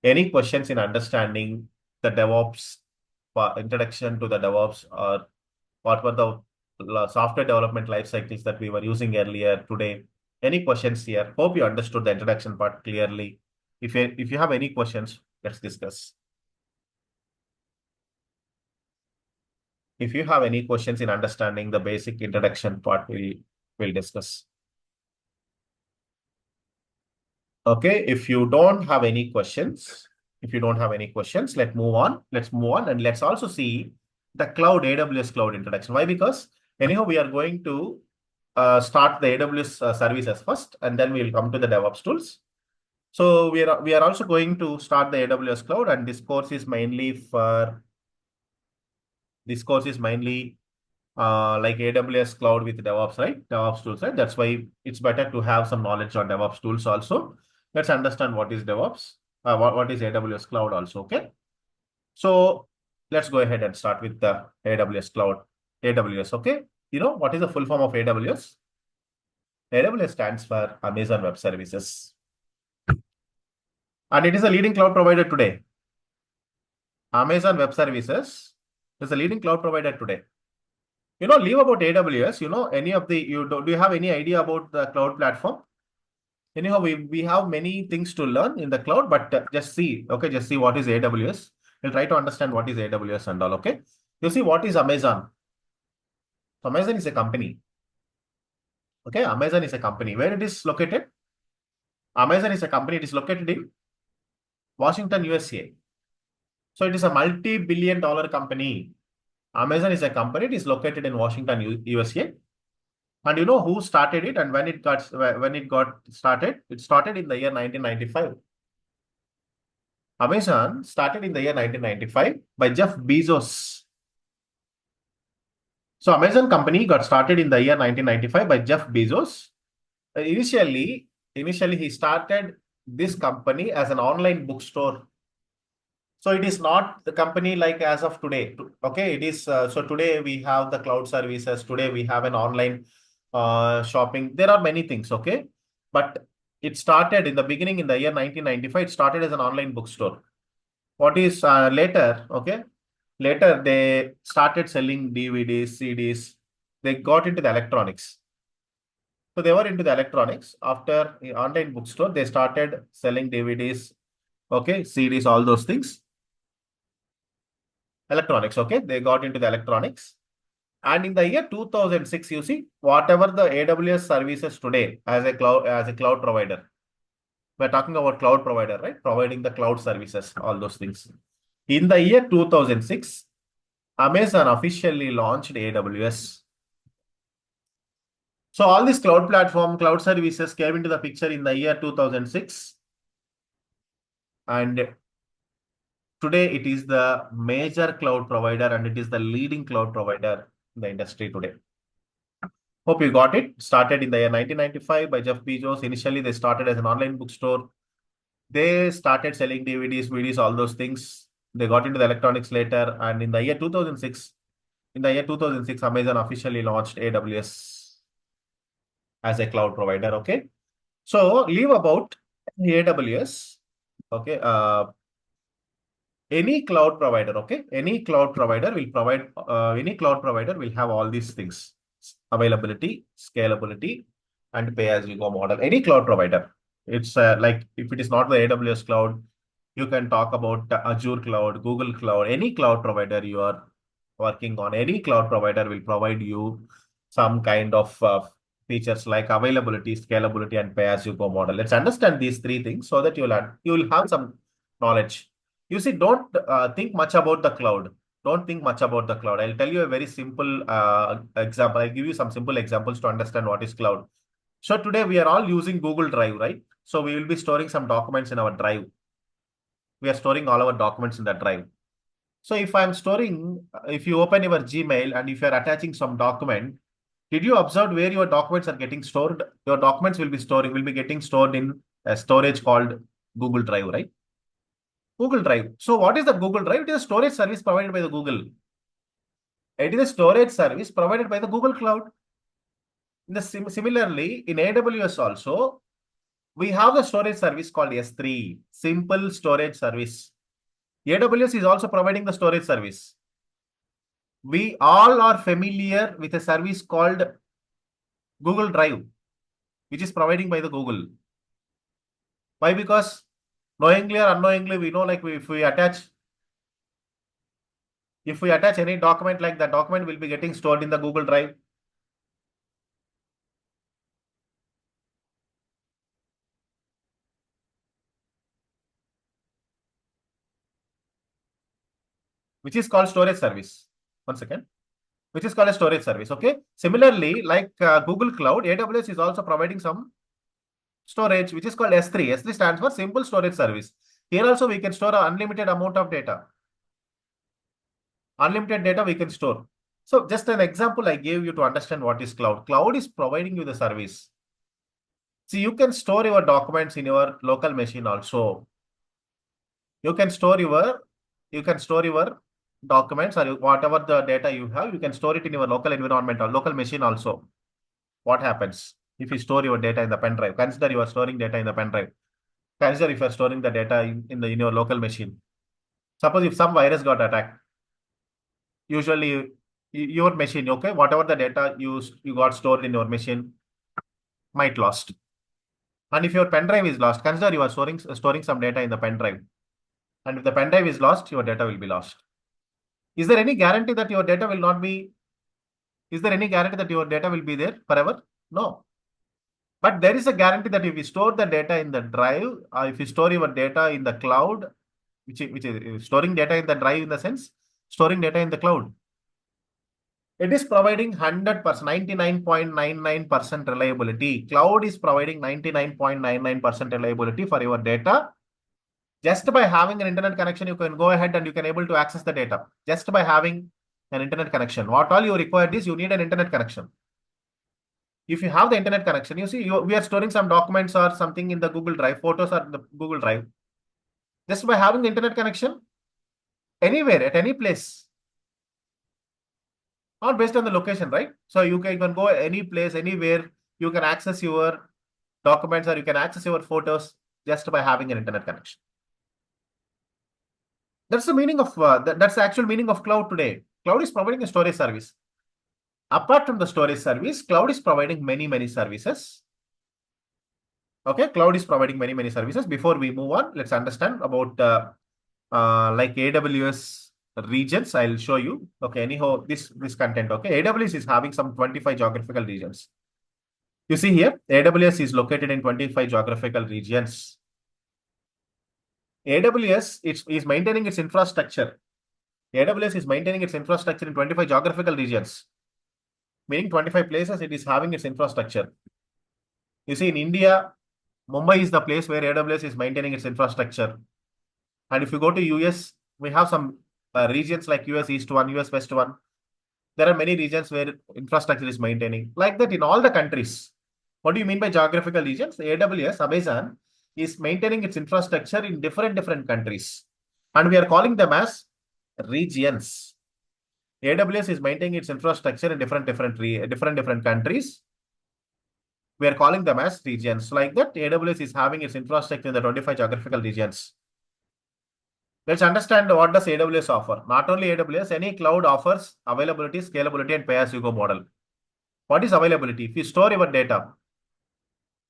A: Any questions in understanding the DevOps introduction to the DevOps, or what were the software development life cycles that we were using earlier today? Any questions here? Hope you understood the introduction part clearly. If you have any questions, let's discuss. If you have any questions in understanding the basic introduction part, we'll discuss. Okay, if you don't have any questions, let's move on. And let's also see the AWS cloud introduction. Why? Because anyhow, we are going to start the AWS services first, and then we will come to the DevOps tools. So we are also going to start the AWS cloud, and this course is mainly like AWS cloud with DevOps, right? DevOps tools, right? That's why it's better to have some knowledge on DevOps tools also. Let's understand what is DevOps, what is AWS cloud also, okay? So let's go ahead and start with the AWS cloud. AWS, okay? You know, what is the full form of AWS? AWS stands for Amazon Web Services. And it is a leading cloud provider today. Amazon Web Services is a leading cloud provider today. Leave about AWS, do you have any idea about the cloud platform? Anyhow, we have many things to learn in the cloud, but just see what is AWS. We'll try to understand what is AWS and all, okay? You see, what is Amazon? Amazon is a company. Okay, Amazon is a company. Where it is located? Amazon is a company. It is located in Washington, USA. So it is a multi-billion-dollar company. Amazon is a company. It is located in Washington, USA. And you know who started it and when it got started? It started in the year 1995. Amazon started in the year 1995 by Jeff Bezos. So Amazon company got started in the year 1995 by Jeff Bezos. Initially he started this company as an online bookstore. So it is not the company like as of today. Okay, it is so today we have the cloud services. Today we have an online shopping. There are many things. Okay, but it started in the beginning in the year 1995. It started as an online bookstore. What is later? Okay, later they started selling DVDs, CDs. They got into the electronics. So they were into the electronics. After the online bookstore, they started selling DVDs, okay, CDs, all those things. Electronics, okay? They got into the electronics. And in the year 2006, you see, whatever the AWS services today as a cloud provider, we're talking about cloud provider, right? Providing the cloud services, all those things. In the year 2006, Amazon officially launched AWS. So all these cloud services came into the picture in the year 2006. And today it is the major cloud provider and it is the leading cloud provider in the industry today. Hope you got it. Started in the year 1995 by Jeff Bezos. Initially, they started as an online bookstore. They started selling DVDs, VDs, all those things. They got into the electronics later. And in the year 2006, Amazon officially launched AWS as a cloud provider. Okay. So leave about AWS. Okay. Any cloud provider. Okay. Any cloud provider will have all these things: availability, scalability, and pay as you go model. Any cloud provider. It's like if it is not the AWS cloud, you can talk about Azure cloud, Google cloud, any cloud provider you are working on. Any cloud provider will provide you some kind of features like availability, scalability, and pay-as-you-go model. Let's understand these three things so that you will have some knowledge. You see, don't think much about the cloud. Don't think much about the cloud. I'll tell you a very simple example. I'll give you some simple examples to understand what is cloud. So today we are all using Google Drive, right? So we will be storing some documents in our drive. We are storing all our documents in that drive. So if you open your Gmail and if you are attaching some document, did you observe where your documents are getting stored? Your documents will be getting stored in a storage called Google Drive, right? Google Drive. So what is the Google Drive? It is a storage service provided by the Google. It is a storage service provided by the Google Cloud. Similarly, in AWS also, we have the storage service called S3, Simple Storage Service. AWS is also providing the storage service. We all are familiar with a service called Google Drive, which is providing by the Google. Why? Because knowingly or unknowingly, we know like if we attach any document, like that document will be getting stored in the Google Drive. Which is called storage service. One second. Which is called a storage service. Okay. Similarly, like Google Cloud, AWS is also providing some storage, which is called S3. S3 stands for Simple Storage Service. Here also we can store an unlimited amount of data. Unlimited data we can store. So just an example I gave you to understand what is cloud. Cloud is providing you the service. See, you can store your documents in your local machine also. You can store your documents or whatever the data you have, you can store it in your local environment or local machine also. What happens if you store your data in the pen drive? Consider you are storing data in the pen drive. Consider if you are storing the data in your local machine. Suppose if some virus got attacked, usually your machine, okay, whatever the data you got stored in your machine might lost. And if your pen drive is lost, consider you are storing some data in the pen drive. And if the pen drive is lost, your data will be lost. Is there any guarantee that your data will not be? Is there any guarantee that your data will be there forever? No. But there is a guarantee that if you store the data in the drive, or if you store your data in the cloud, which is storing data in the drive in the sense, storing data in the cloud. It is providing 100%, 99.99% reliability. Cloud is providing 99.99% reliability for your data. Just by having an internet connection, you can go ahead and you can able to access the data. Just by having an internet connection. What all you require is you need an internet connection. If you have the internet connection, you see, we are storing some documents or something in the Google Drive, photos or the Google Drive. Just by having the internet connection, anywhere, at any place, not based on the location, right? So you can go any place, anywhere, you can access your documents or you can access your photos just by having an internet connection. That's the meaning of, that's the actual meaning of cloud today. Cloud is providing a storage service. Apart from the storage service, cloud is providing many services. Okay, cloud is providing many services. Before we move on, let's understand about like AWS regions. I'll show you. Okay, anyhow, this content. Okay, AWS is having some 25 geographical regions. You see here, AWS is located in 25 geographical regions. AWS is maintaining its infrastructure. AWS is maintaining its infrastructure in 25 geographical regions, meaning 25 places it is having its infrastructure. You see, in India, Mumbai is the place where AWS is maintaining its infrastructure. And if you go to US, we have some regions like US East 1, US West 1. There are many regions where infrastructure is maintaining. Like that in all the countries. What do you mean by geographical regions? AWS, Amazon, is maintaining its infrastructure in different countries. And we are calling them as regions. AWS is maintaining its infrastructure in different countries. We are calling them as regions. Like that, AWS is having its infrastructure in the 25 geographical regions. Let's understand what does AWS offer. Not only AWS, any cloud offers availability, scalability, and pay-as-you-go model. What is availability? If you store your data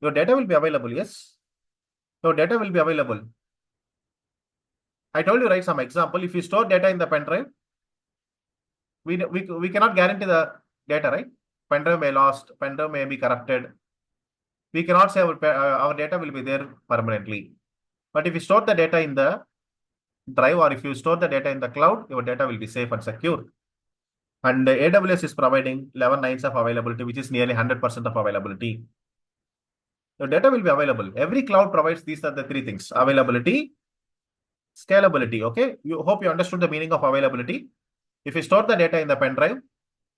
A: will be available, yes. Your data will be available. I told you, right, some example. If you store data in the pen drive, we cannot guarantee the data, right? Pen drive may lost, pen drive may be corrupted. We cannot say our data will be there permanently. But if you store the data in the drive or if you store the data in the cloud, your data will be safe and secure. And AWS is providing 11 nines of availability, which is nearly 100% of availability. Your data will be available. Every cloud provides these are the three things: availability, scalability. Okay. You hope you understood the meaning of availability. If you store the data in the pen drive,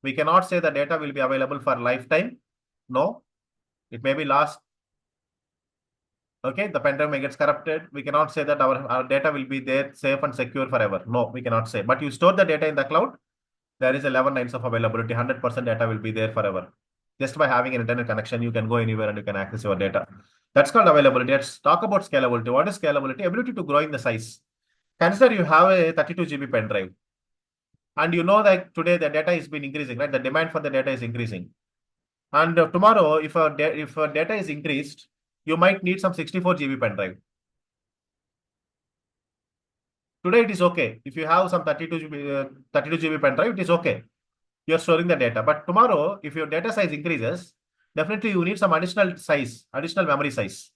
A: we cannot say the data will be available for lifetime. No, it may be lost. Okay, the pen drive may get corrupted. We cannot say that our data will be there safe and secure forever. No, we cannot say. But you store the data in the cloud, there is 11 nines of availability. 100% data will be there forever. Just by having an internet connection, you can go anywhere and you can access your data. That's called availability. Let's talk about scalability. What is scalability? Ability to grow in the size. Consider you have a 32 GB pen drive. And you know that today the data is been increasing, right? The demand for the data is increasing. And tomorrow, if data is increased, you might need some 64 GB pen drive. Today it is okay. If you have some 32 GB pen drive, it is okay. You're storing the data. But tomorrow, if your data size increases, definitely you need some additional size, additional memory size.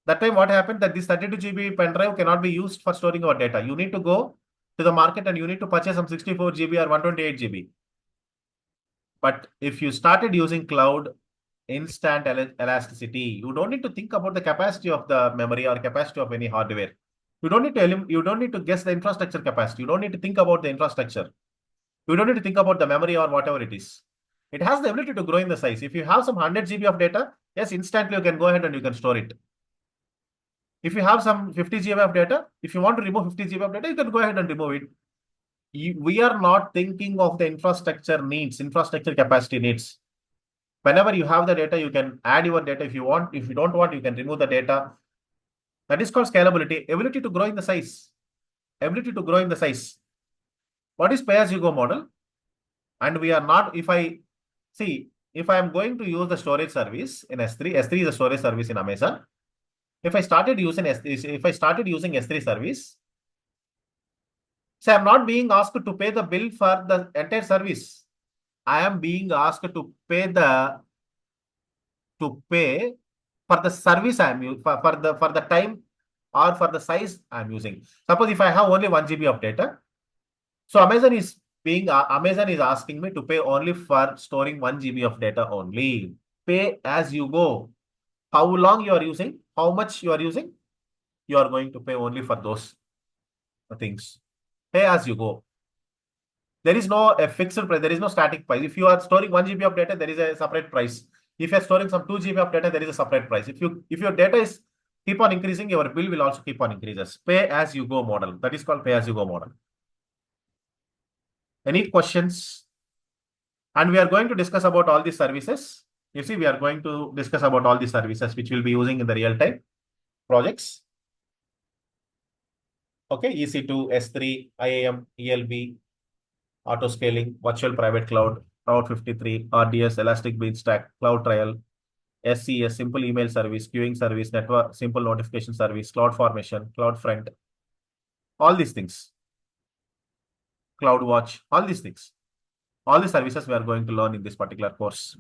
A: That time what happened that this 32 GB pen drive cannot be used for storing our data. You need to go to the market and you need to purchase some 64 GB or 128 GB. But if you started using cloud, instant elasticity, you don't need to think about the capacity of the memory or capacity of any hardware. You don't need to guess the infrastructure capacity. You don't need to think about the infrastructure. You don't need to think about the memory or whatever it is. It has the ability to grow in the size. If you have some 100 GB of data, yes, instantly you can go ahead and you can store it. If you have some 50 GB of data, if you want to remove 50 GB of data, you can go ahead and remove it. We are not thinking of the infrastructure needs, infrastructure capacity needs. Whenever you have the data, you can add your data if you want. If you don't want, you can remove the data. That is called scalability, ability to grow in the size. Ability to grow in the size. What is pay-as-you-go model? And we are not, if I am going to use the storage service in S3, S3 is a storage service in Amazon. If I started using S3 service, so I'm not being asked to pay the bill for the entire service. I am being asked to pay for the service I am using for the time or for the size I am using. Suppose if I have only 1 GB of data, so Amazon is asking me to pay only for storing 1 GB of data only. Pay as you go. How long you are using, how much you are using, you are going to pay only for those things. Pay as you go. There is no a fixed price. There is no static price. If you are storing 1 GB of data, there is a separate price. If you are storing some 2 GB of data, there is a separate price. If your data is keep on increasing, your bill will also keep on increases. Pay as you go model. That is called pay as you go model. Any questions? And we are going to discuss about all these services. You see, we are going to discuss about all these services which we'll be using in the real-time projects. Okay, EC2, S3, IAM, ELB, auto scaling, virtual private cloud, Route 53, RDS, Elastic Beanstalk, Cloud Trial, SCS, simple email service, queuing service, network, simple notification service, cloud formation, cloud front, all these things, cloud watch, all these things, all the services we are going to learn in this particular course.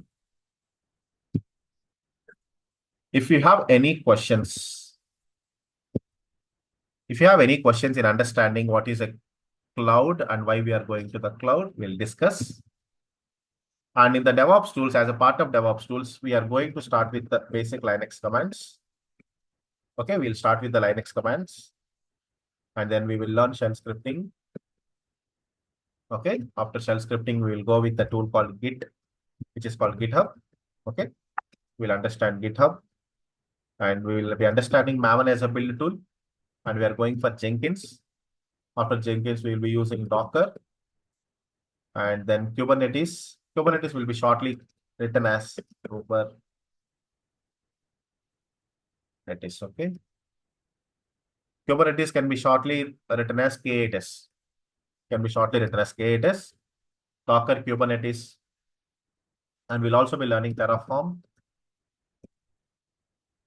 A: If you have any questions, in understanding what is a cloud and why we are going to the cloud, we'll discuss. And in the DevOps tools, as a part of DevOps tools, we are going to start with the basic Linux commands. Okay, we'll start with the Linux commands. And then we will learn shell scripting. Okay, after shell scripting, we will go with the tool called Git, which is called GitHub. Okay, we'll understand GitHub. And we will be understanding Maven as a build tool. And we are going for Jenkins. After Jenkins, we will be using Docker. And then Kubernetes. Kubernetes will be shortly written as Kubernetes. Okay. Kubernetes can be shortly written as K8s. Docker, Kubernetes. And we'll also be learning Terraform,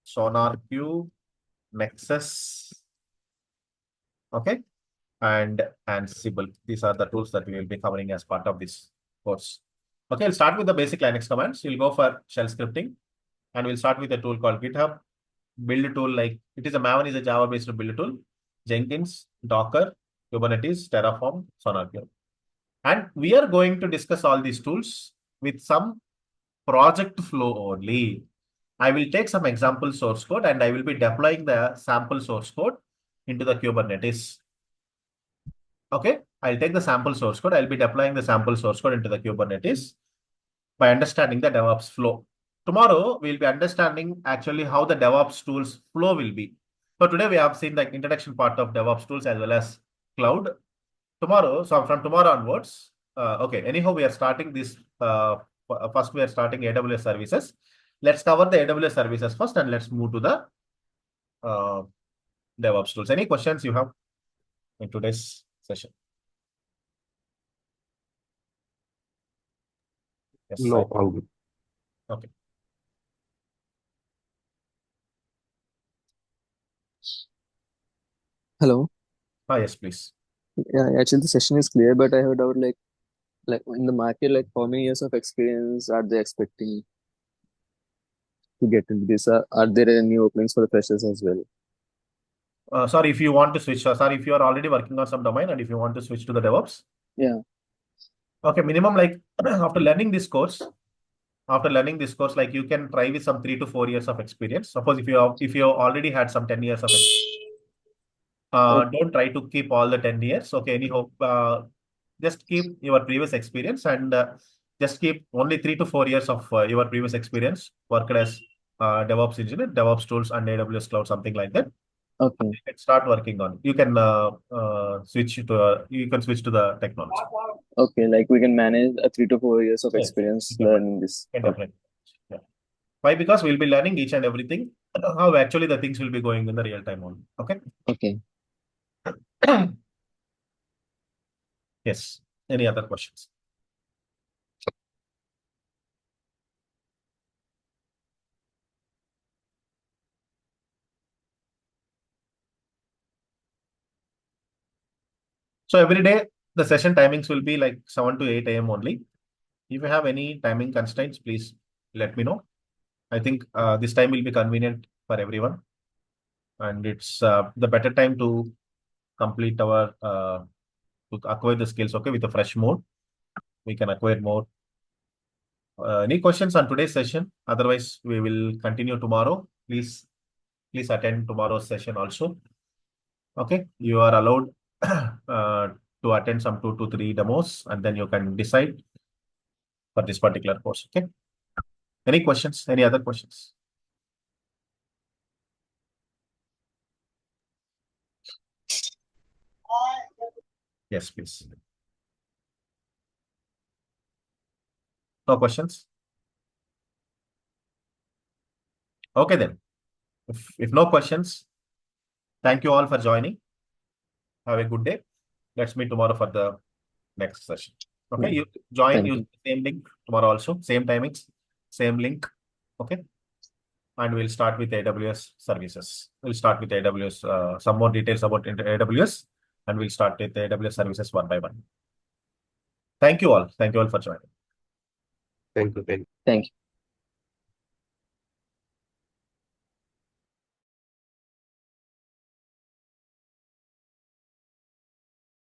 A: SonarQube, Nexus, okay, and Ansible. These are the tools that we will be covering as part of this course. Okay, we'll start with the basic Linux commands. We'll go for shell scripting, and we'll start with a tool called GitHub. Build tool, like it is a Maven is a Java-based build tool. Jenkins, Docker, Kubernetes, Terraform, SonarQube. And we are going to discuss all these tools with some project flow only. I will take some example source code and I will be deploying the sample source code into the Kubernetes. Okay, I'll take the sample source code. I'll be deploying the sample source code into the Kubernetes by understanding the DevOps flow. Tomorrow, we'll be understanding actually how the DevOps tools flow will be. So today we have seen the introduction part of DevOps tools as well as cloud. Tomorrow, so from tomorrow onwards, okay, anyhow, we are starting this, first we are starting AWS services. Let's cover the AWS services first and let's move to the uh, DevOps tools. Any questions you have in today's session? Yes,
B: No, all good.
A: okay.
C: Hello.
A: Yes, please.
C: Yeah, actually the session is clear, but I have a doubt like in the market, like how many years of experience are they expecting to get into this? Are there any openings for the freshers as well?
A: Sorry, if you want to switch, sorry, if you are already working on some domain and if you want to switch to the DevOps.
C: Yeah.
A: Okay, minimum like after learning this course, like you can try with some 3 to 4 years of experience. Suppose if you already had some 10 years of
C: Okay.
A: don't try to keep all the 10 years. Okay, anyhow, just keep your previous experience and just keep only 3 to 4 years of your previous experience worked as DevOps engineer, DevOps tools and AWS cloud, something like that.
C: Okay.
A: You can start working on it. You can switch to the technology.
C: Okay. Like we can manage a 3 to 4 years of
A: Yes,
C: experience
A: definitely.
C: learning this. Okay.
A: Definitely. Yeah. Why? Because we'll be learning each and everything, how actually the things will be going in the real time only. Okay.
C: Okay.
A: Yes. Any other questions? So every day the session timings will be like 7 to 8 a.m. only. If you have any timing constraints, please let me know. I think this time will be convenient for everyone, and it's the better time to complete our to acquire the skills. Okay, with a fresh mode, we can acquire more. Any questions on today's session? Otherwise, we will continue tomorrow. Please attend tomorrow's session also. Okay, you are allowed to attend some 2 to 3 demos, and then you can decide for this particular course. Okay. Any questions? Any other questions? Yes, please. No questions? Okay, then. If no questions, thank you all for joining. Have a good day. Let's meet tomorrow for the next session. Okay,
C: Yeah.
A: you join,
C: Thank
A: use
C: you.
A: the same link tomorrow also, same timings, same link. Okay, and we'll start with AWS services. We'll start with AWS, some more details about AWS, and we'll start with AWS services one by one. Thank you all. Thank you all for joining.
B: Thank you.
C: Thank you.